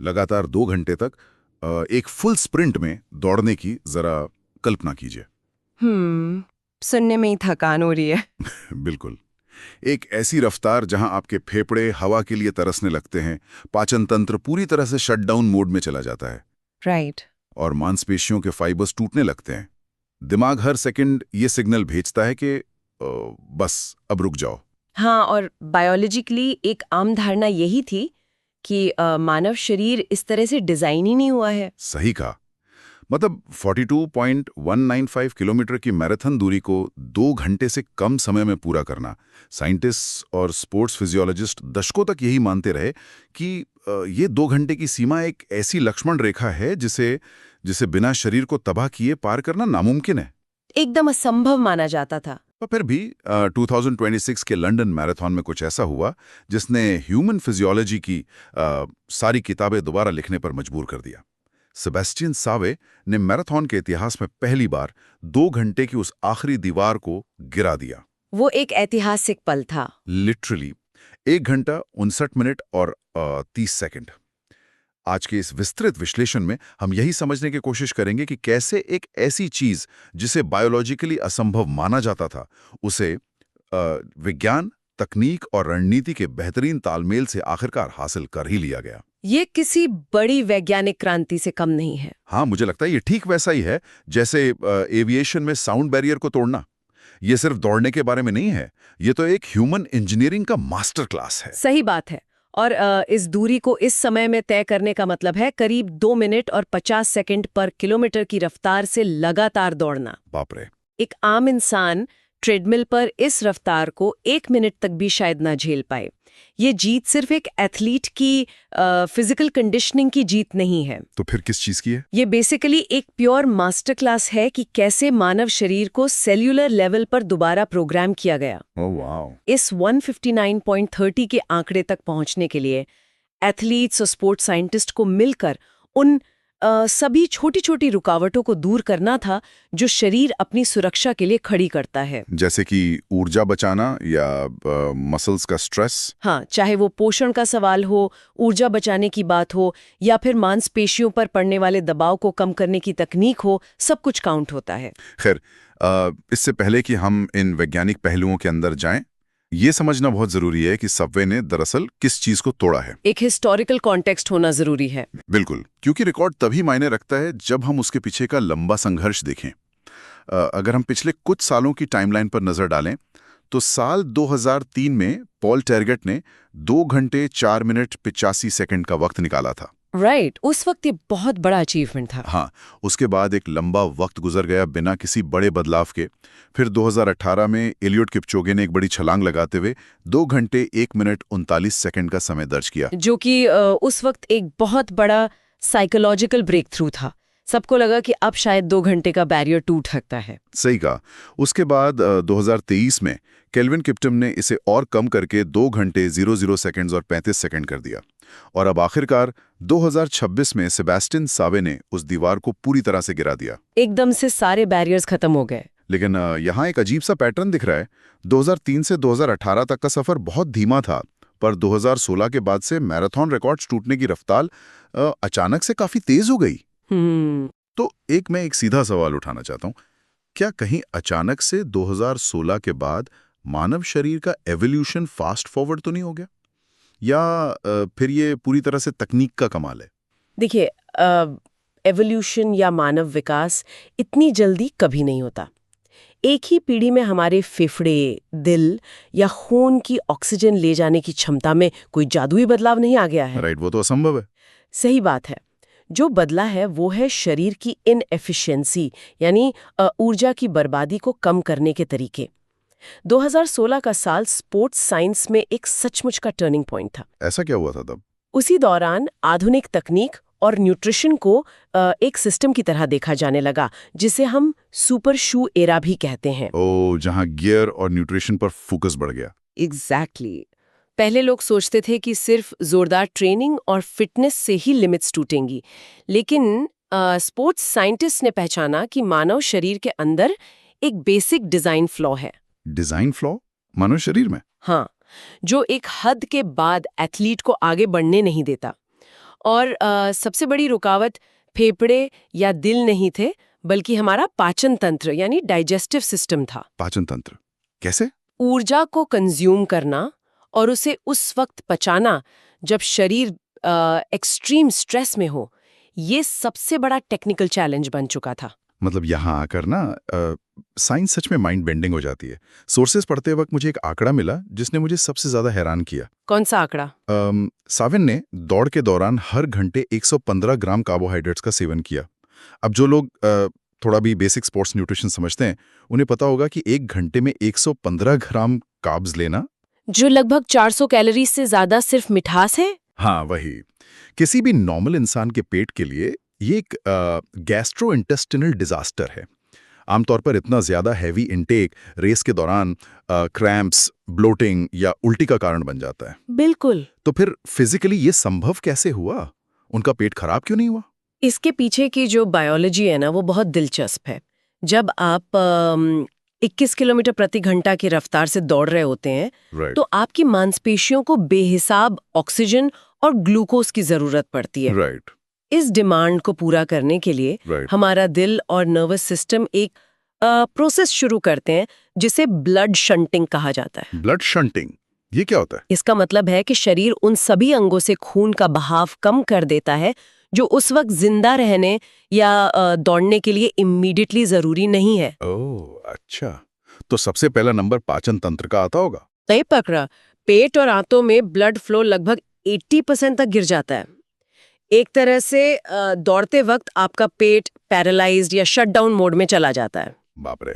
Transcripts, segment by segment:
लगातार 2 घंटे तक एक फुल स्प्रिंट में दौड़ने की जरा कल्पना कीजिए। सुनने में ही थकान हो रही है। बिल्कुल। एक ऐसी रफ्तार जहां आपके फेफड़े हवा के लिए तरसने लगते हैं, पाचन तंत्र पूरी तरह से शटडाउन मोड में चला जाता है राइट। और मांसपेशियों के फाइबर्स टूटने लगते हैं। दिमाग हर सेकंड ये सिग्नल भेजता है कि बस अब रुक जाओ। हाँ, और बायोलॉजिकली एक आम धारणा यही थी कि मानव शरीर इस तरह से डिजाइन ही नहीं हुआ है। सही कहा। मतलब 42.195 किलोमीटर की मैराथन दूरी को 2 घंटे से कम समय में पूरा करना, साइंटिस्ट और स्पोर्ट्स फिजियोलॉजिस्ट दशकों तक यही मानते रहे कि ये 2 घंटे की सीमा एक ऐसी लक्ष्मण रेखा है जिसे जिसे बिना शरीर को तबाह किए पार करना नामुमकिन है। एकदम असंभव माना जाता था। पर फिर भी 2026 के लंदन मैराथन में कुछ ऐसा हुआ जिसने ह्यूमन फिजियोलॉजी की सारी किताबें दोबारा लिखने पर मजबूर कर दिया। सेबेस्टियन सावे ने मैराथन के इतिहास में पहली बार 2 घंटे की उस आखिरी दीवार को गिरा दिया। वो एक ऐतिहासिक पल था। लिटरली 1 घंटा 59 मिनट और 30 सेकंड। आज के इस विस्तृत विश्लेषण में हम यही समझने की कोशिश करेंगे कि कैसे एक ऐसी चीज जिसे बायोलॉजिकली असंभव माना जाता था, उसे विज्ञान, तकनीक और रणनीति के बेहतरीन तालमेल से आखिरकार हासिल कर ही लिया गया। ये किसी बड़ी वैज्ञानिक क्रांति से कम नहीं है। हाँ, मुझे लगता है ये ठीक वैसा ही है जैसे एविएशन में साउंड बैरियर को तोड़ना। ये सिर्फ दौड़ने के बारे में नहीं है, ये तो एक ह्यूमन इंजीनियरिंग का मास्टर क्लास है। सही बात है। और इस दूरी को इस समय में तय करने का मतलब है करीब 2 मिनट और 50 सेकंड पर किलोमीटर की रफ्तार से लगातार दौड़ना। बाप रे। एक आम इंसान ट्रेडमिल पर इस रफ्तार को 1 मिनट तक भी शायद ना झेल पाए। ये जीत सिर्फ एक एथलीट की फिजिकल कंडीशनिंग की जीत नहीं है। तो फिर किस चीज की है? ये बेसिकली एक प्योर मास्टर क्लास है कि कैसे मानव शरीर को सेल्यूलर लेवल पर दोबारा प्रोग्राम किया गया। Oh wow. इस 159.30 के आंकड़े तक पहुंचने के लिए एथलीट्स और स्पोर्ट्स साइंटिस्ट को मिलकर उन सभी छोटी छोटी रुकावटों को दूर करना था जो शरीर अपनी सुरक्षा के लिए खड़ी करता है। जैसे कि ऊर्जा बचाना या मसल्स का स्ट्रेस। हाँ, चाहे वो पोषण का सवाल हो, ऊर्जा बचाने की बात हो या फिर मांसपेशियों पर पड़ने वाले दबाव को कम करने की तकनीक हो, सब कुछ काउंट होता है। खैर, इससे पहले कि हम इन वैज्ञानिक पहलुओं के अंदर जाएं, ये समझना बहुत जरूरी है कि सबवे ने दरअसल किस चीज को तोड़ा है। एक हिस्टोरिकल कॉन्टेक्स्ट होना जरूरी है। बिल्कुल, क्योंकि रिकॉर्ड तभी मायने रखता है जब हम उसके पीछे का लंबा संघर्ष देखें। अगर हम पिछले कुछ सालों की टाइमलाइन पर नजर डालें तो साल 2003 में पॉल टेरगेट ने 2 घंटे 4 मिनट 85 सेकंड का वक्त निकाला था। राइट, उस वक्त ये बहुत बड़ा अचीवमेंट था। हाँ, उसके बाद एक लंबा वक्त गुजर गया बिना किसी बड़े बदलाव के। फिर 2018 में एलियोड किपचोगे ने एक बड़ी छलांग लगाते हुए 2 घंटे 1 मिनट 39 सेकंड का समय दर्ज किया, जो कि उस वक्त एक बहुत बड़ा साइकोलॉजिकल ब्रेक थ्रू था। सबको लगा कि अब शायद 2 घंटे का बैरियर टूट सकता है। सही कहा। उसके बाद 2023 में केल्विन किप्टम ने इसे और कम करके 2 घंटे 00 सेकंड्स और 35 सेकंड कर दिया। और अब आखिरकार 2026 में सेबेस्टियन सावे ने उस दीवार को पूरी तरह से गिरा दिया। एकदम से सारे बैरियर्स खत्म हो गए। लेकिन यहाँ एक अजीब सा पैटर्न दिख रहा है। 2003 से 2018 तक का सफर बहुत धीमा था, पर 2016 के बाद से मैराथन रिकॉर्ड्स टूटने की रफ्तार अचानक से काफी तेज हो गई। तो मैं एक सीधा सवाल उठाना चाहता हूँ, क्या कहीं अचानक से 2016 के बाद मानव शरीर का एवोल्यूशन फास्ट फॉरवर्ड तो नहीं हो गया, या फिर ये पूरी तरह से तकनीक का कमाल है? देखिए, एवोल्यूशन या मानव विकास इतनी जल्दी कभी नहीं होता। एक ही पीढ़ी में हमारे फेफड़े, दिल या खून की ऑक्सीजन ले जाने की क्षमता में कोई जादुई बदलाव नहीं आ गया है। राइट, वो तो असंभव है। सही बात है। जो बदला है वो है शरीर की इनएफिशिएंसी, यानी ऊर्जा की बर्बादी को कम करने के तरीके। 2016 का साल स्पोर्ट्स साइंस में एक सचमुच का टर्निंग पॉइंट था। ऐसा क्या हुआ था तब? उसी दौरान आधुनिक तकनीक और न्यूट्रिशन को एक सिस्टम की तरह देखा जाने लगा, जिसे हम सुपर शू एरा भी कहते हैं। जहां गियर और न्यूट्रिशन पर फोकस बढ़ गया। एग्जैक्टली। पहले लोग सोचते थे कि सिर्फ जोरदार ट्रेनिंग और फिटनेस से ही लिमिट्स टूटेंगी, लेकिन स्पोर्ट्स साइंटिस्ट ने पहचाना कि मानव शरीर के अंदर एक बेसिक डिजाइन फ्लॉ है। डिजाइन फ्लॉ मानव शरीर में? हाँ, जो एक हद के बाद एथलीट को आगे बढ़ने नहीं देता। और सबसे बड़ी रुकावट फेफड़े या दिल नहीं थे, बल्कि हमारा पाचन तंत्र यानी डाइजेस्टिव सिस्टम था। पाचन तंत्र कैसे? ऊर्जा को कंज्यूम करना और उसे उस वक्त पचाना जब शरीर एक्सट्रीम स्ट्रेस में हो, ये सबसे बड़ा टेक्निकल चैलेंज बन चुका था। मतलब यहाँ आकर ना साइंस सच में माइंड बेंडिंग हो जाती है। सोर्सेस पढ़ते वक्त मुझे एक आंकड़ा मिला जिसने मुझे सबसे ज्यादा हैरान किया। कौन सा आंकड़ा? साविन ने दौड़ के दौरान हर घंटे 115 ग्राम कार्बोहाइड्रेट्स का सेवन किया। अब जो लोग थोड़ा भी बेसिक स्पोर्ट्स न्यूट्रिशन समझते हैं, उन्हें पता होगा कि एक घंटे में 115 ग्राम कार्ब्स लेना, जो लगभग 400 कैलोरी से ज्यादा सिर्फ मिठास है। हाँ वही। किसी भी नॉर्मल इंसान के पेट के लिए ये एक गैस्ट्रोइंटेस्टिनल डिजास्टर है। आमतौर पर इतना ज्यादा हैवी इंटेक रेस के दौरान क्रैम्प्स, ब्लोटिंग या उल्टी का कारण बन जाता है। बिल्कुल। तो फिर फिजिकली ये संभव कैसे हुआ? उनका पेट खराब क्यों नहीं हुआ? इसके पीछे की जो बायोलॉजी है ना, वो बहुत दिलचस्प है। जब आप 21 किलोमीटर प्रति घंटा की रफ्तार से दौड़ रहे होते हैं, तो आपकी मांसपेशियों को बेहिसाब ऑक्सीजन और ग्लूकोज की जरूरत पड़ती है। इस डिमांड को पूरा करने के लिए हमारा दिल और नर्वस सिस्टम एक प्रोसेस शुरू करते हैं जिसे ब्लड शंटिंग कहा जाता है। ब्लड शंटिंग, ये क्या होता है? इसका मतलब है कि शरीर उन सभी अंगों से खून का बहाव कम कर देता है जो उस वक्त जिंदा रहने या दौड़ने के लिए इमीडिएटली जरूरी नहीं है। ओह अच्छा, तो सबसे पहला नंबर पाचन तंत्र का आता होगा। सही पकड़ा। पेट और आंतों में ब्लड फ्लो लगभग 80% तक गिर जाता है। एक तरह से दौड़ते वक्त आपका पेट पैरालाइज्ड या शटडाउन मोड में चला जाता है। बाप रे,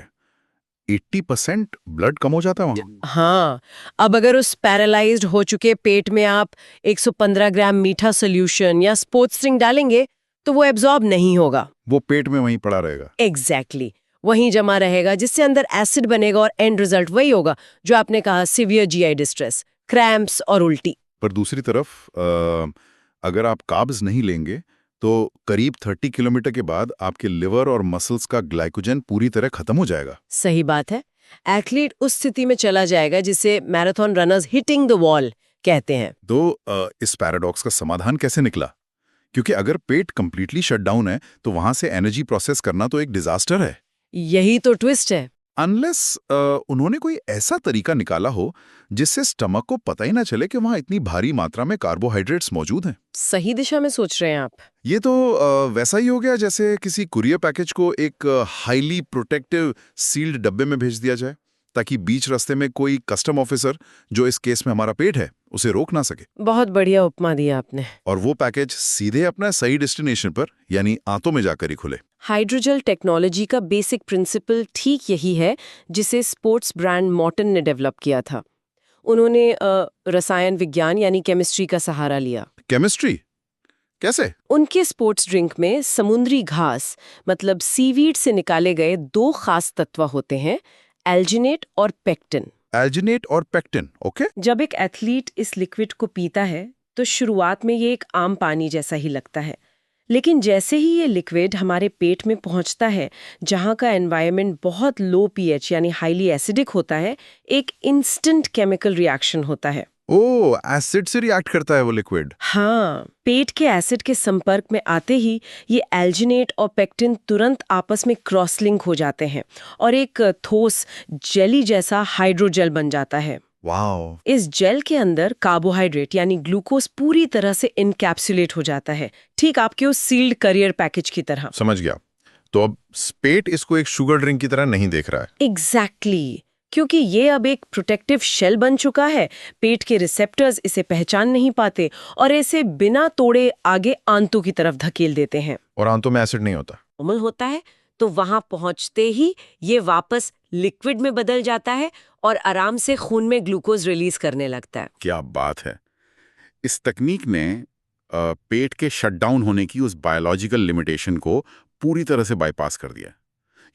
80% ब्लड कम हो जाता है वहाँ? हाँ, अब अगर उस पैरालाइज्ड हो चुके पेट में आप 115 ग्राम मीठा सोल्यूशन या स्पोर्ट्स ड्रिंक डालेंगे तो वो एब्जॉर्ब नहीं होगा। वो पेट में वहीं पड़ा रहेगा। एग्जैक्टली, वहीं जमा रहेगा, जिससे अंदर एसिड बनेगा और एंड रिजल्ट वही होगा जो आपने कहा, सीवियर जीआई डिस्ट्रेस, क्रैम्प्स और उल्टी। पर दूसरी तरफ अगर आप कार्ब्स नहीं लेंगे तो करीब 30 किलोमीटर के बाद आपके लिवर और मसल्स का ग्लाइकोजन पूरी तरह खत्म हो जाएगा। सही बात है। एथलीट उस स्थिति में चला जाएगा जिसे marathon runners hitting the wall कहते हैं। तो इस पैराडॉक्स का समाधान कैसे निकला? क्योंकि अगर पेट कंप्लीटली शट डाउन है तो वहां से एनर्जी प्रोसेस करना तो एक डिजास्टर है। यही तो ट्विस्ट है। अनलेस उन्होंने कोई ऐसा तरीका निकाला हो जिससे स्टमक को पता ही ना चले कि वहां इतनी भारी मात्रा में कार्बोहाइड्रेट्स मौजूद हैं। सही दिशा में सोच रहे हैं आप। ये तो वैसा ही हो गया जैसे किसी कुरियर पैकेज को एक हाईली प्रोटेक्टिव सील्ड डब्बे में भेज दिया जाए ताकि बीच रास्ते में कोई कस्टम ऑफिसर, जो इस केस में हमारा पेट है, उसे रोक ना सके। बहुत बढ़िया उपमा दिया आपने। और वो पैकेज सीधे अपना सही डेस्टिनेशन पर यानी आंतों में जाकर ही खुले। हाइड्रोजेल टेक्नोलॉजी का बेसिक प्रिंसिपल ठीक यही है जिसे स्पोर्ट्स ब्रांड मॉर्टन ने डेवलप किया था। उन्होंने रसायन विज्ञान यानी केमिस्ट्री का सहारा लिया। केमिस्ट्री कैसे? उनके स्पोर्ट्स ड्रिंक में समुद्री घास मतलब सीवीड से निकाले गए 2 खास तत्व होते हैं, एल्जिनेट और पेक्टिन। एल्जिनेट और पेक्टिन, ओके। जब एक एथलीट इस लिक्विड को पीता है तो शुरुआत में ये एक आम पानी जैसा ही लगता है, लेकिन जैसे ही ये लिक्विड हमारे पेट में पहुंचता है, जहां का एनवायरनमेंट बहुत लो पीएच यानी हाईली एसिडिक होता है, एक इंस्टेंट केमिकल रिएक्शन होता है। ओह, एसिड से रिएक्ट करता है वो लिक्विड? हाँ, पेट के एसिड के संपर्क में आते ही ये एल्जिनेट और पेक्टिन तुरंत आपस में क्रॉस लिंक हो जाते हैं और एक ठोस जेली जैसा हाइड्रोजेल बन जाता है। वाओ! इस जेल के अंदर कार्बोहाइड्रेट यानी ग्लूकोज पूरी तरह से इनकैप्सुलेट हो जाता है, ठीक आपके उस सील्ड करियर पैकेज की तरह। समझ गया। तो अब पेट इसको एक शुगर ड्रिंक की तरह नहीं देख रहा है। एग्जैक्टली, क्योंकि ये अब एक प्रोटेक्टिव शेल बन चुका है। पेट के रिसेप्टर्स इसे पहचान नहीं पाते और इसे बिना तोड़े आगे आंतों की तरफ धकेल देते हैं। और आंतों में एसिड नहीं होता? नॉर्मल होता है, तो वहां पहुंचते ही ये वापस लिक्विड में बदल जाता है और आराम से खून में ग्लूकोज रिलीज करने लगता है। क्या बात है! इस तकनीक ने पेट के शटडाउन होने की उस बायोलॉजिकल लिमिटेशन को पूरी तरह से बाईपास कर दिया।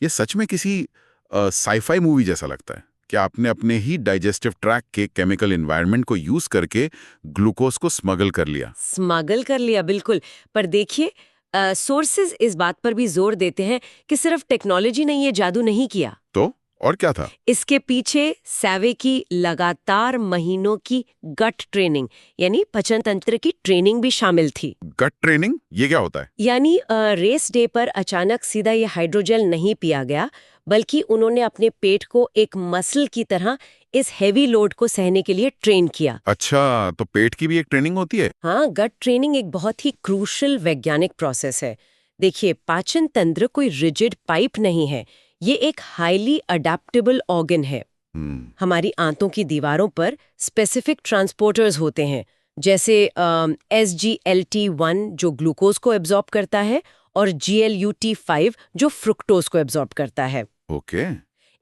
ये सच में किसी साईफाई मूवी जैसा लगता है कि आपने अपने ही डाइजेस्टिव ट्रैक के केमिकल एनवायरनमेंट को यूज करके ग्लूकोज को स्मगल कर लिया। बिल्कुल। पर देखिए, सोर्सेज इस बात पर भी जोर देते हैं कि सिर्फ टेक्नोलॉजी ने ये जादू नहीं किया। तो और क्या था? इसके पीछे सैवे की लगातार महीनों की गट ट्रेनिंग यानी पाचन तंत्र की ट्रेनिंग भी शामिल थी। गट ट्रेनिंग, ये क्या होता है? यानी रेस डे पर अचानक सीधा ये हाइड्रोजेल नहीं पिया गया, बल्कि उन्होंने अपने पेट को एक मसल की तरह इस हेवी लोड को सहने के लिए ट्रेन किया। अच्छा, तो पेट की भी एक ट्रेनिंग होती है? हाँ, गट ट्रेनिंग एक बहुत ही क्रूशल वैज्ञानिक प्रोसेस है। देखिए, पाचन तंत्र कोई रिजिड पाइप नहीं है, ये एक हाईली अडेप्टेबल ऑर्गन है। हमारी आंतों की दीवारों पर स्पेसिफिक ट्रांसपोर्टर्स होते हैं, जैसे SGLT1 जो ग्लूकोज को एब्जॉर्ब करता है और GLUT5 जो फ्रुक्टोज को एब्जॉर्ब करता है। ओके।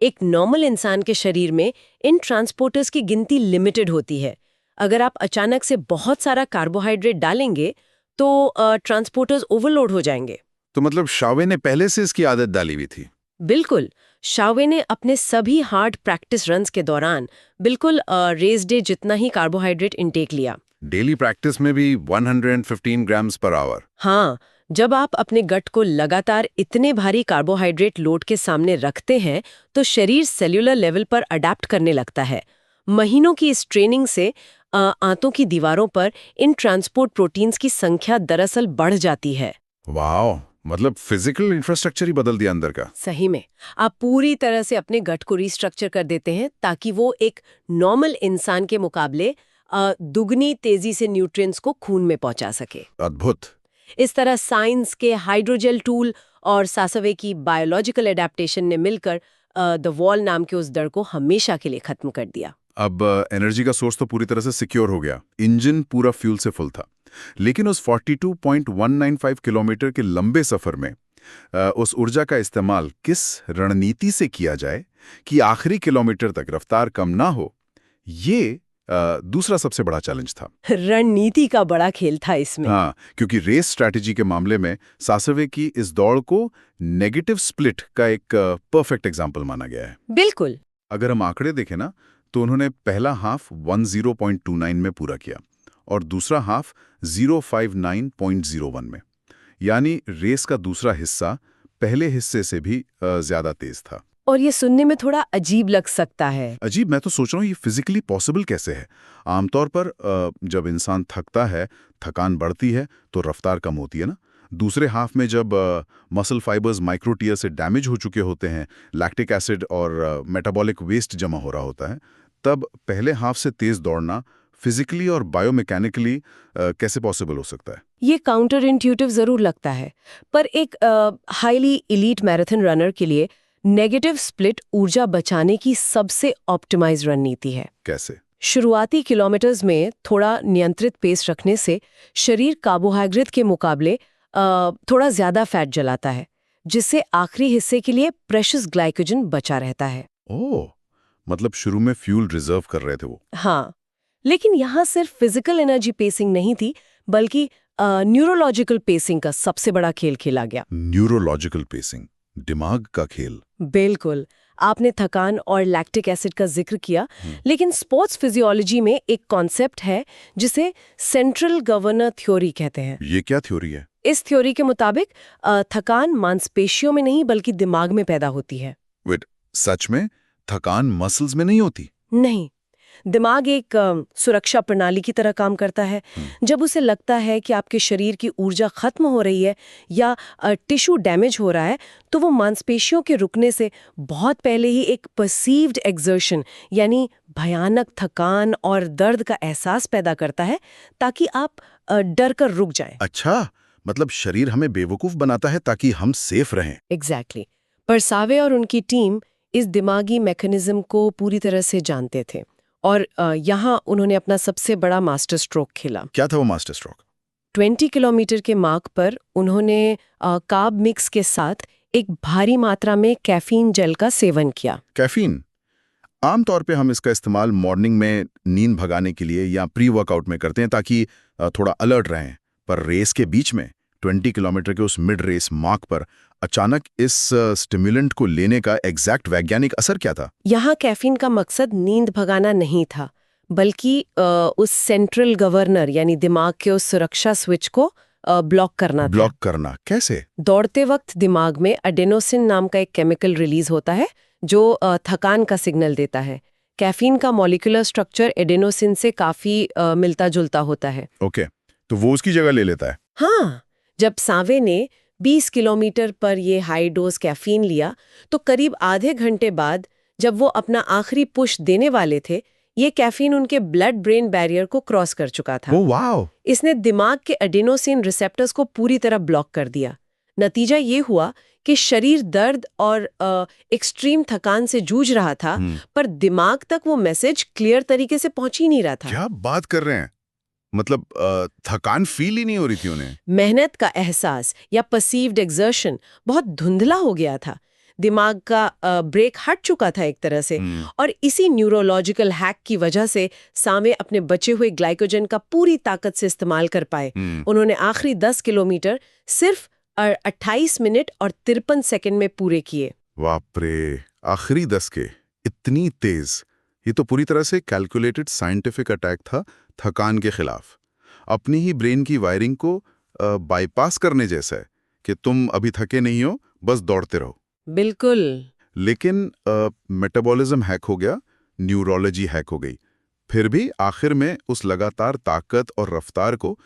एक नॉर्मल इंसान के शरीर में इन ट्रांसपोर्टर्स की गिनती लिमिटेड होती है। अगर आप अचानक से बहुत सारा कार्बोहाइड्रेट डालेंगे तो ट्रांसपोर्टर्स ओवरलोड हो जाएंगे। तो मतलब शावे ने पहले से इसकी आदत डाली हुई थी? बिल्कुल। शावे ने अपने सभी हार्ड प्रैक्टिस रन्स के दौरान बिल्कुल रेस डे जितना ही कार्बोहाइड्रेट इंटेक लिया। डेली प्रैक्टिस में भी 115 ग्राम्स पर आवर? हाँ, जब आप अपने गट को लगातार इतने भारी कार्बोहाइड्रेट लोड के सामने रखते हैं तो शरीर सेल्यूलर लेवल पर अडेप्ट करने लगता है। महीनों की इस ट्रेनिंग से आंतों की दीवारों पर इन ट्रांसपोर्ट प्रोटीन्स की संख्या दरअसल बढ़ जाती है। वाह, मतलब फिजिकल इंफ्रास्ट्रक्चर ही बदल दिया अंदर का। सही में, आप पूरी तरह से अपने गट को रिस्ट्रक्चर कर देते हैं ताकि वो एक नॉर्मल इंसान के मुकाबले दुगनी तेजी से न्यूट्रिएंट्स को खून में पहुंचा सके। अद्भुत। इस तरह साइंस के हाइड्रोजेल टूल और सासवे की बायोलॉजिकल एडेप्टेशन ने मिलकर द वॉल नाम के उस डर को हमेशा के लिए खत्म कर दिया। अब एनर्जी का सोर्स तो पूरी तरह से सिक्योर हो गया, इंजन पूरा फ्यूल से फुल था। लेकिन उस 42.195 किलोमीटर के लंबे सफर में उस ऊर्जा का इस्तेमाल किस रणनीति से किया जाए कि आखिरी किलोमीटर तक रफ्तार कम ना हो, ये दूसरा सबसे बड़ा चैलेंज था। रणनीति का बड़ा खेल था इसमें। हाँ, क्योंकि रेस स्ट्रैटेजी के मामले में सासवे की इस दौड़ को नेगेटिव स्प्लिट का एक परफेक्ट एग्जाम्पल माना गया है। बिल्कुल। अगर हम आंकड़े देखें ना, तो उन्होंने पहला हाफ 10.29 में पूरा किया और दूसरा हाफ 059.01 में। यानी रेस का दूसरा हिस्सा पहले हिस्से से भी ज्यादा तेज था। और ये सुनने में थोड़ा अजीब लग सकता है। अजीब? मैं तो सोच रहा हूँ ये फिजिकली पॉसिबल कैसे है। आमतौर पर जब इंसान थकता है, थकान बढ़ती है तो रफ्तार कम होती है ना। दूसरे हाफ में जब मसल फाइबर्स माइक्रोटियर से डैमेज हो चुके होते हैं, लैक्टिक एसिड और मेटाबॉलिक वेस्ट जमा हो रहा होता है, तब पहले हाफ से तेज दौड़ना फिजिकली और बायोमैकेनिकली कैसे पॉसिबल हो सकता है? ये काउंटर इंट्यूटिव जरूर लगता है, पर एक हाईली इलीट मैराथन रनर के लिए नेगेटिव स्प्लिट ऊर्जा बचाने की सबसे ऑप्टिमाइज रणनीति है। कैसे? शुरुआती किलोमीटर्स में थोड़ा नियंत्रित पेस रखने से शरीर कार्बोहाइड्रेट के मुकाबले थोड़ा ज्यादा फैट जलाता है, जिससे आखिरी हिस्से के लिए प्रेशियस ग्लाइकोजन बचा रहता है। ओह, मतलब शुरू में फ्यूल रिजर्व कर रहे थे वो। हाँ, लेकिन यहाँ सिर्फ फिजिकल एनर्जी पेसिंग नहीं थी, बल्कि न्यूरोलॉजिकल पेसिंग का सबसे बड़ा खेल खेला गया। न्यूरोलॉजिकल पेसिंग, दिमाग का खेल। बिल्कुल। आपने थकान और लैक्टिक एसिड का जिक्र किया, लेकिन स्पोर्ट्स फिजियोलॉजी में एक कॉन्सेप्ट है जिसे सेंट्रल गवर्नर थ्योरी कहते हैं। ये क्या थ्योरी है? इस थ्योरी के मुताबिक थकान मांसपेशियों में नहीं बल्कि दिमाग में पैदा होती है। वेट, सच में थकान मसल्स में नहीं होती? नहीं, दिमाग एक सुरक्षा प्रणाली की तरह काम करता है। जब उसे लगता है कि आपके शरीर की ऊर्जा खत्म हो रही है या टिश्यू डैमेज हो रहा है, तो वो मांसपेशियों के रुकने से बहुत पहले ही एक परसीव्ड एक्सर्शन यानी भयानक थकान और दर्द का एहसास पैदा करता है, ताकि आप डर कर रुक जाएं। अच्छा, मतलब शरीर हमें बेवकूफ बनाता है ताकि हम सेफ रहें। एग्जैक्टली। पर सावे और उनकी टीम इस दिमागी मैकेनिज्म को पूरी तरह से जानते थे और यहाँ उन्होंने अपना सबसे बड़ा मास्टर स्ट्रोक खेला। क्या था वो मास्टर स्ट्रोक? 20 किलोमीटर के मार्क पर उन्होंने कार्ब मिक्स के साथ एक भारी मात्रा में कैफीन जेल का सेवन किया। कैफीन? आमतौर पे हम इसका इस्तेमाल मॉर्निंग में नींद भगाने के लिए या प्री वर्कआउट में करते हैं ताकि थोड़ा अलर्ट रहें। पर रेस के बीच में 20 किलोमीटर के उस मिड रेस मार्क पर अचानक इस स्टिमुलेंट को लेने का एग्जैक्ट वैज्ञानिक असर क्या था? यहाँ कैफीन का मकसद नींद भगाना नहीं था, बल्कि उस सेंट्रल गवर्नर यानी दिमाग के उस सुरक्षा स्विच को ब्लॉक करना था। ब्लॉक करना कैसे? दौड़ते वक्त दिमाग में एडेनोसिन नाम का एक केमिकल रिलीज होता है जो थकान का सिग्नल देता है। कैफीन का मॉलिक्यूलर स्ट्रक्चर एडेनोसिन से काफी मिलता जुलता होता है। ओके, तो वो उसकी जगह ले लेता है। हाँ, जब सांवे ने 20 किलोमीटर पर ये हाई डोज कैफीन लिया तो करीब आधे घंटे बाद जब वो अपना आखिरी पुश देने वाले थे, ये कैफीन उनके ब्लड ब्रेन बैरियर को क्रॉस कर चुका था। Oh wow! इसने दिमाग के एडेनोसिन रिसेप्टर्स को पूरी तरह ब्लॉक कर दिया। नतीजा ये हुआ कि शरीर दर्द और एक्सट्रीम थकान से जूझ रहा था, पर दिमाग तक वो मैसेज क्लियर तरीके से पहुंच ही नहीं रहा था। क्या बात कर रहे हैं? मतलब थकान फील ही नहीं हो रही थी उन्हें। मेहनत का एहसास या परसीव्ड एक्सर्शन बहुत धुंधला हो गया था। दिमाग का ब्रेक हट चुका था एक तरह से। और इसी न्यूरोलॉजिकल हैक की वजह से सांवे अपने बचे हुए ग्लाइकोजन का पूरी ताकत से इस्तेमाल कर पाए। उन्होंने आखिरी 10 किलोमीटर सिर्फ 28 मिनट और 53 सेकंड में पूरे किए। बाप रे, आखिरी 10 के इतनी तेज! ये तो पूरी तरह से कैलकुलेटेड साइंटिफिक अटैक था थकान के खिलाफ। अपनी ही ब्रेन की वायरिंग को बाईपास करने जैसा है कि तुम अभी थके नहीं हो, बस दौड़ते रहो। बिल्कुल। लेकिन मेटाबॉलिज्म हैक हो गया, न्यूरोलॉजी हैक हो गई। फिर भी आखिर में उस लगातार ताकत और रफ्तार को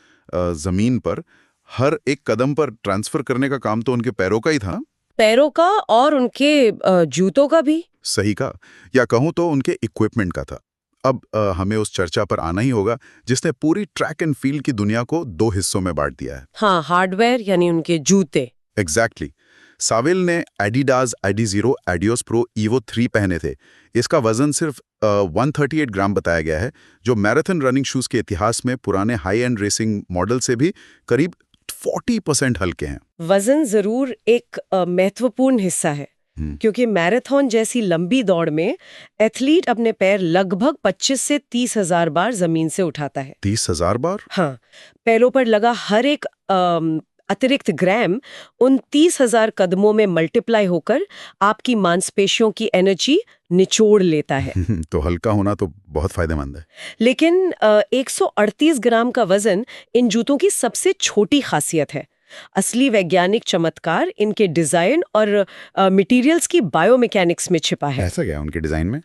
जमीन पर हर एक कदम पर ट्रांसफर करने का काम तो उनके पैरों का ही था। पैरों का और उनके जूतों का भी। सही का, या कहूँ तो उनके इक्विपमेंट का था। अब हमें उस चर्चा पर आना ही होगा जिसने पूरी ट्रैक एंड फील्ड की दुनिया को 2 हिस्सों में बांट दिया है। हाँ, हार्डवेयर यानी उनके जूते। एग्जैक्टली। साविल ने एडिडास एडी0 एडियोस प्रो EVO 3 पहने थे। इसका वजन सिर्फ 138 ग्राम बताया गया है, जो मैराथन रनिंग शूज के इतिहास में पुराने हाई एंड रेसिंग मॉडल से भी करीब 40% हल्के हैं। वजन जरूर एक महत्वपूर्ण हिस्सा है, क्योंकि मैराथन जैसी लंबी दौड़ में एथलीट अपने पैर लगभग 25 से 30 हजार बार जमीन से उठाता है। 30,000 बार? हाँ, पैरों पर लगा हर एक अतिरिक्त ग्राम उन 30,000 कदमों में मल्टीप्लाई होकर आपकी मांसपेशियों की एनर्जी निचोड़ लेता है। तो हल्का होना तो बहुत फायदेमंद है। लेकिन 138 ग्राम का वजन इन जूतों की सबसे छोटी खासियत है। असली वैज्ञानिक चमत्कार इनके डिजाइन और मटेरियल्स की बायोमैकेनिक्स में छिपा है। ऐसा क्या उनके डिजाइन में?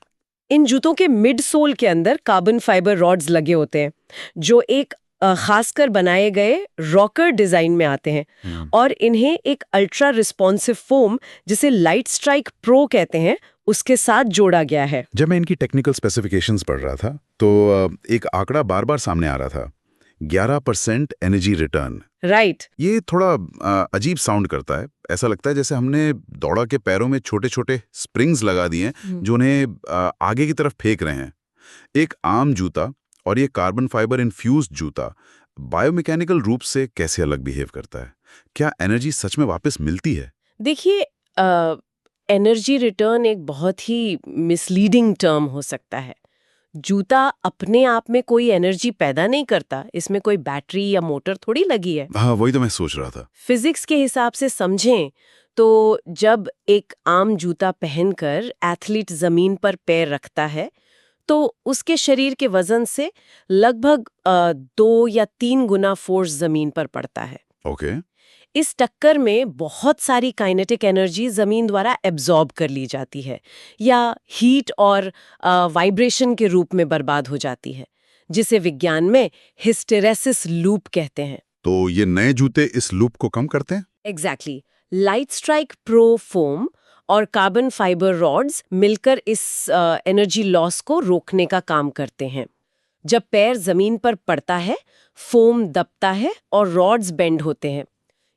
इन जूतों के मिड सोल के अंदर कार्बन फाइबर रॉड्स लगे होते हैं, जो एक खासकर बनाए गए रॉकर डिजाइन में आते हैं, और इन्हें एक अल्ट्रा रिस्पॉन्सिव फोम जिसे लाइट स्ट्राइक प्रो कहते हैं उसके साथ जोड़ा गया है। जब मैं इनकी टेक्निकल स्पेसिफिकेशंस पढ़ रहा था तो एक आंकड़ा बार बार सामने आ रहा था, 11% एनर्जी रिटर्न। राइट। ये थोड़ा अजीब साउंड करता है। ऐसा लगता है जैसे हमने दौड़ा के पैरों में छोटे छोटे स्प्रिंग्स लगा दिए हैं जो उन्हें आगे की तरफ फेंक रहे हैं। एक आम जूता और ये कार्बन फाइबर इन्फ्यूज्ड जूता बायोमैकेनिकल रूप से कैसे अलग बिहेव करता है? क्या एनर्जी सच में वापस मिलती है? देखिए, एनर्जी रिटर्न एक बहुत ही मिसलीडिंग टर्म हो सकता है। जूता अपने आप में कोई एनर्जी पैदा नहीं करता, इसमें कोई बैटरी या मोटर थोड़ी लगी है। हाँ, वही तो मैं सोच रहा था। फिजिक्स के हिसाब से समझें तो जब एक आम जूता पहनकर एथलीट जमीन पर पैर रखता है तो उसके शरीर के वजन से लगभग 2 या 3 गुना फोर्स जमीन पर पड़ता है। ओके। इस टक्कर में बहुत सारी काइनेटिक एनर्जी जमीन द्वारा एब्जॉर्ब कर ली जाती है या हीट और वाइब्रेशन के रूप में बर्बाद हो जाती है, जिसे विज्ञान में हिस्टेरेसिस लूप कहते हैं। तो ये नए जूते इस लूप को कम करते हैं? Exactly. Light strike pro foam और कार्बन फाइबर रॉड्स मिलकर इस एनर्जी लॉस को रोकने का काम करते हैं। जब पैर जमीन पर पड़ता है, फोम दबता है और रॉड्स बेंड होते हैं।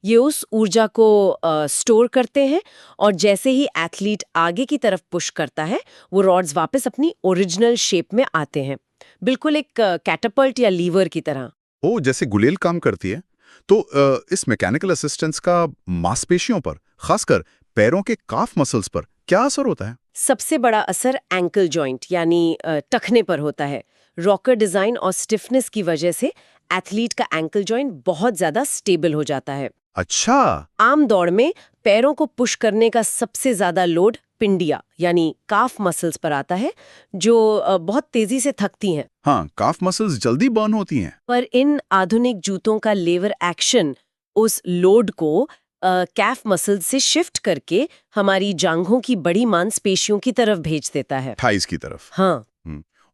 ये उस ऊर्जा को स्टोर करते हैं और जैसे ही एथलीट आगे की तरफ पुश करता है, वो रॉड्स वापस अपनी ओरिजिनल शेप में आते हैं, बिल्कुल एक कैटापल्ट या लीवर की तरह। ओ, जैसे गुलेल काम करती है। तो इस मैकेनिकल असिस्टेंस का मांसपेशियों पर, खासकर पैरों के काफ मसल्स पर क्या असर होता है? सबसे बड़ा असर एंकल जॉइंट यानी टखने पर होता है। रॉकर डिजाइन और स्टिफनेस की वजह से एथलीट का एंकल जॉइंट बहुत ज्यादा स्टेबल हो जाता है। अच्छा। आम दौड़ में पैरों को पुश करने का सबसे ज्यादा लोड पिंडिया यानी काफ मसल्स पर आता है, जो बहुत तेजी से थकती हैं। हाँ, काफ मसल्स जल्दी बर्न होती हैं। पर इन आधुनिक जूतों का लेवर एक्शन उस लोड को कैफ मसल से शिफ्ट करके हमारी जांघों की बड़ी मांसपेशियों की तरफ भेज देता है। थाइस की तरफ। हाँ,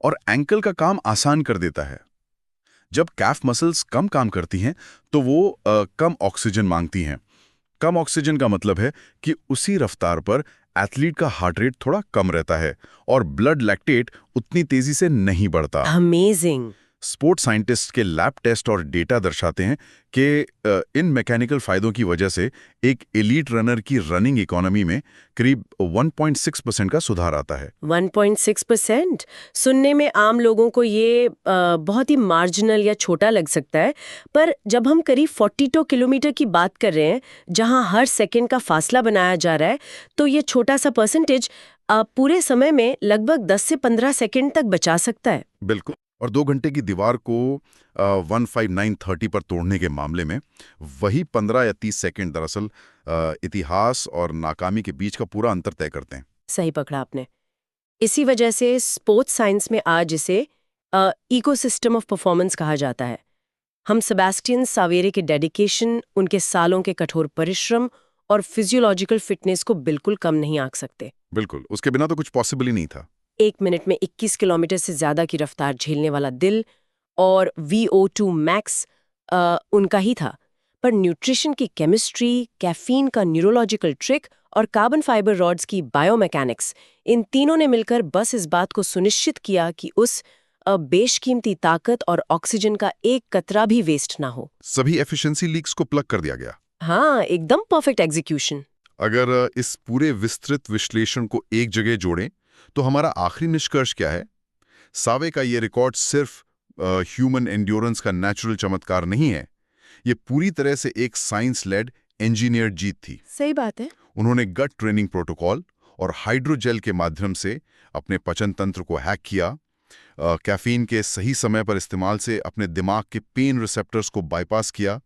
और एंकल का काम आसान कर देता है। जब कैफ मसल्स कम काम करती हैं तो वो कम ऑक्सीजन मांगती हैं। कम ऑक्सीजन का मतलब है कि उसी रफ्तार पर एथलीट का हार्ट रेट थोड़ा कम रहता है और ब्लड लैक्टेट उतनी तेजी से नहीं बढ़ता। अमेजिंग। स्पोर्ट्स साइंटिस्ट के लैब टेस्ट और डेटा दर्शाते हैं कि इन मैकेनिकल फायदों की वजह से एक एलीट रनर की रनिंग इकोनॉमी में करीब 1.6% का सुधार आता है। 1.6%? सुनने में आम लोगों को ये बहुत ही मार्जिनल या छोटा लग सकता है, पर जब हम करीब 42 किलोमीटर की बात कर रहे हैं, जहां हर सेकंड का फासला बनाया जा रहा है, तो ये छोटा सा परसेंटेज पूरे समय में लगभग 10 से 15 सेकंड तक बचा सकता है। बिल्कुल। और 2 घंटे की दीवार को 15930 पर तोड़ने के मामले में वही 15 या 30 सेकंड दरअसल इतिहास और नाकामी के बीच का पूरा अंतर तय करते हैं। सही पकड़ा आपने। इसी वजह से स्पोर्ट्स साइंस में आज इसे इकोसिस्टम ऑफ परफॉर्मेंस कहा जाता है। हम सेबेस्टियन सावेरे के डेडिकेशन, उनके सालों के कठोर परिश्रम और फिजियोलॉजिकल फिटनेस को बिल्कुल कम नहीं आंक सकते। बिल्कुल, उसके बिना तो कुछ पॉसिबल ही नहीं था। 1 मिनट में 21 किलोमीटर से ज्यादा की रफ्तार झेलने वाला दिल और VO2 मैक्स उनका ही था। पर न्यूट्रिशन की केमिस्ट्री, कैफीन का न्यूरोलॉजिकल ट्रिक और कार्बन फाइबर रॉड्स की बायोमैकेनिक्स, इन तीनों ने मिलकर बस इस बात को सुनिश्चित किया कि उस बेशकीमती ताकत और ऑक्सीजन का एक कतरा भी वेस्ट ना हो। सभी एफिशिएंसी लीक्स को प्लग कर दिया गया। हाँ, एकदम परफेक्ट एग्जीक्यूशन। अगर इस पूरे विस्तृत विश्लेषण को एक जगह जोड़ें तो हमारा आखिरी निष्कर्ष क्या है? सावे का ये रिकॉर्ड सिर्फ ह्यूमन एंड्योरेंस का नेचुरल चमत्कार नहीं है, ये पूरी तरह से एक साइंस लेड इंजीनियर्ड जीत थी। सही बात है। उन्होंने गट ट्रेनिंग प्रोटोकॉल और हाइड्रोजेल के माध्यम से अपने पचन तंत्र को हैक किया, कैफीन के सही समय पर इस्तेमाल से अपने दिमाग के पेन रिसेप्टर्स को बाईपास किया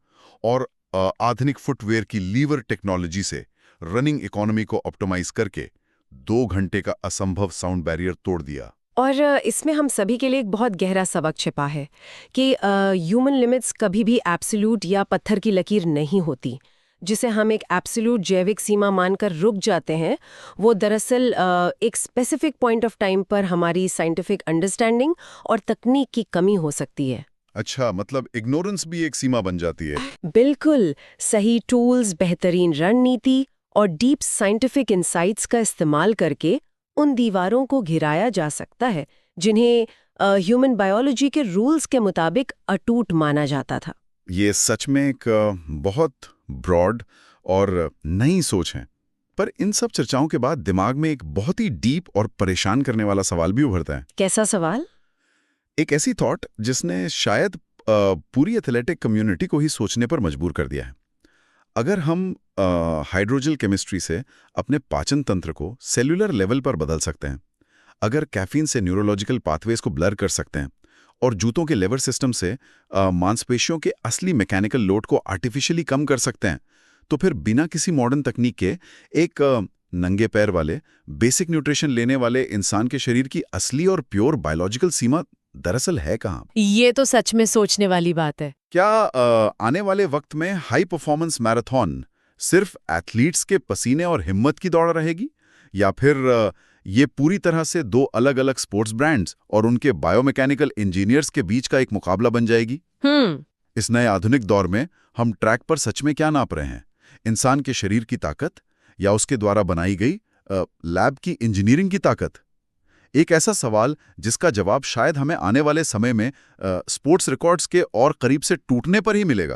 और आधुनिक फुटवेयर की लीवर टेक्नोलॉजी से रनिंग इकोनॉमी को ऑप्टिमाइज करके 2 घंटे का असंभव साउंड बैरियर तोड़ दिया। और इसमें हम सभी के लिए एक बहुत गहरा सबक छिपा है कि ह्यूमन लिमिट्स कभी भी एब्सोल्यूट या पत्थर की लकीर नहीं होती। जिसे हम एक एब्सोल्यूट जैविक सीमा मानकर रुक जाते हैं, वो दरअसल एक स्पेसिफिक पॉइंट ऑफ टाइम पर हमारी साइंटिफिक अंडरस्टैंडिंग और तकनीक की कमी हो सकती है। अच्छा, मतलब इग्नोरेंस भी एक सीमा बन जाती है। बिल्कुल। सही टूल्स, बेहतरीन रणनीति और डीप साइंटिफिक इंसाइट्स का इस्तेमाल करके उन दीवारों को घिराया जा सकता है जिन्हें ह्यूमन बायोलॉजी के रूल्स के मुताबिक अटूट माना जाता था। ये सच में एक बहुत ब्रॉड और नई सोच है। पर इन सब चर्चाओं के बाद दिमाग में एक बहुत ही डीप और परेशान करने वाला सवाल भी उभरता है। कैसा सवाल? एक ऐसी थॉट जिसने शायद पूरी एथलेटिक कम्युनिटी को ही सोचने पर मजबूर कर दिया है। अगर हम हाइड्रोजेल केमिस्ट्री से अपने पाचन तंत्र को सेल्यूलर लेवल पर बदल सकते हैं, अगर कैफीन से न्यूरोलॉजिकल पाथवेज को ब्लर कर सकते हैं और जूतों के लेवर सिस्टम से मांसपेशियों के असली मैकेनिकल लोड को आर्टिफिशियली कम कर सकते हैं, तो फिर बिना किसी मॉडर्न तकनीक के एक नंगे पैर वाले बेसिक न्यूट्रिशन लेने वाले इंसान के शरीर की असली और प्योर बायोलॉजिकल सीमा दरअसल है कहाँ? ये तो सच में सोचने वाली बात है। क्या आने वाले वक्त में हाई परफॉर्मेंस मैराथन सिर्फ एथलीट्स के पसीने और हिम्मत की दौड़ रहेगी, या फिर ये पूरी तरह से 2 अलग-अलग स्पोर्ट्स ब्रांड्स और उनके बायोमैकेनिकल इंजीनियर्स के बीच का एक मुकाबला बन जाएगी? इस नए आधुनिक दौर में हम ट्रैक पर सच में क्या नाप रहे हैं? इंसान के शरीर की ताकत या उसके द्वारा बनाई गई लैब की इंजीनियरिंग की ताकत? एक ऐसा सवाल जिसका जवाब शायद हमें आने वाले समय में स्पोर्ट्स रिकॉर्ड्स के और करीब से टूटने पर ही मिलेगा।